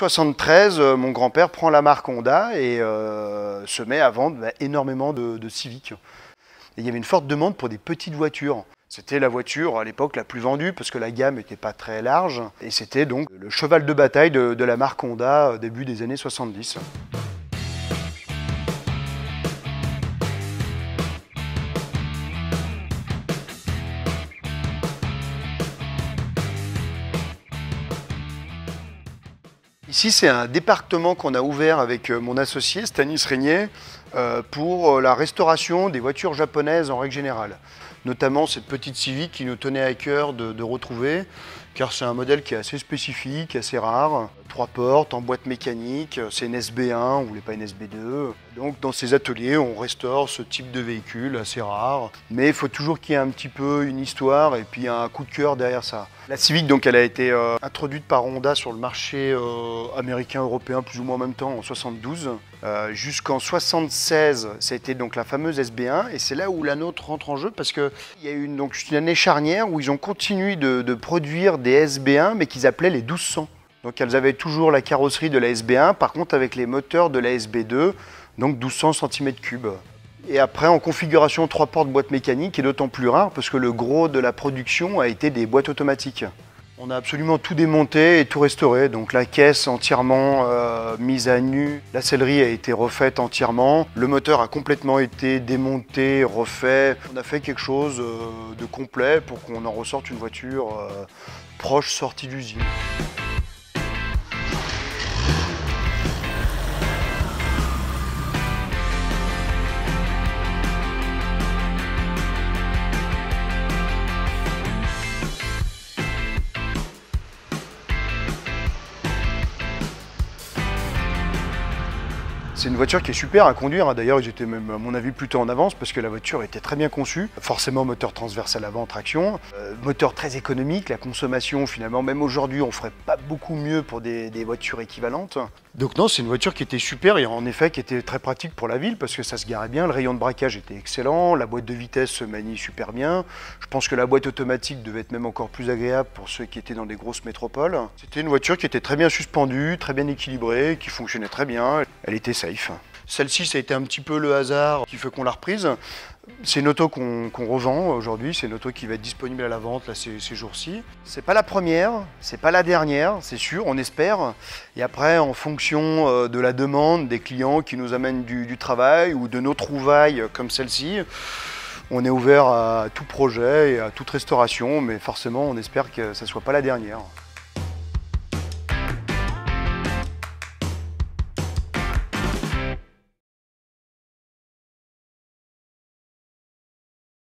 1973, mon grand-père prend la marque Honda et se met à vendre énormément de Civic. Et il y avait une forte demande pour des petites voitures. C'était la voiture à l'époque la plus vendue parce que la gamme n'était pas très large. Et c'était donc le cheval de bataille de la marque Honda début des années 70. Ici, c'est un département qu'on a ouvert avec mon associé Stanis Régnier pour la restauration des voitures japonaises en règle générale. Notamment cette petite Civic qui nous tenait à cœur de retrouver, car c'est un modèle qui est assez spécifique, assez rare. 3 portes, en boîte mécanique, c'est une SB1, on ne voulait pas une SB2. Donc dans ces ateliers, on restaure ce type de véhicule assez rare. Mais il faut toujours qu'il y ait un petit peu une histoire et puis un coup de cœur derrière ça. La Civic, donc, elle a été introduite par Honda sur le marché américain, européen, plus ou moins en même temps, en 72. Jusqu'en 76, c'était donc la fameuse SB1, et c'est là où la nôtre rentre en jeu, parce qu'il y a eu donc une année charnière où ils ont continué de produire des SB1, mais qu'ils appelaient les 1200. Donc elles avaient toujours la carrosserie de la SB1, par contre avec les moteurs de la SB2, donc 1200 cm3. Et après, en configuration 3 portes boîte mécanique, qui est d'autant plus rare parce que le gros de la production a été des boîtes automatiques. On a absolument tout démonté et tout restauré, donc la caisse entièrement mise à nu, la sellerie a été refaite entièrement, le moteur a complètement été démonté, refait. On a fait quelque chose de complet pour qu'on en ressorte une voiture proche sortie d'usine. C'est une voiture qui est super à conduire, d'ailleurs j'étais même à mon avis plutôt en avance parce que la voiture était très bien conçue. Forcément moteur transversal avant, traction, moteur très économique, la consommation finalement même aujourd'hui on ferait pas beaucoup mieux pour des voitures équivalentes. Donc non, c'est une voiture qui était super et en effet qui était très pratique pour la ville parce que ça se garait bien, le rayon de braquage était excellent, la boîte de vitesse se manie super bien. Je pense que la boîte automatique devait être même encore plus agréable pour ceux qui étaient dans des grosses métropoles. C'était une voiture qui était très bien suspendue, très bien équilibrée, qui fonctionnait très bien, elle était safe. Celle-ci, ça a été un petit peu le hasard qui fait qu'on l'a reprise. C'est une auto qu'on revend aujourd'hui, c'est une auto qui va être disponible à la vente là, ces jours-ci. C'est pas la première, c'est pas la dernière, c'est sûr, on espère. Et après, en fonction de la demande des clients qui nous amènent du travail ou de nos trouvailles comme celle-ci, on est ouvert à tout projet et à toute restauration, mais forcément, on espère que ça ne soit pas la dernière.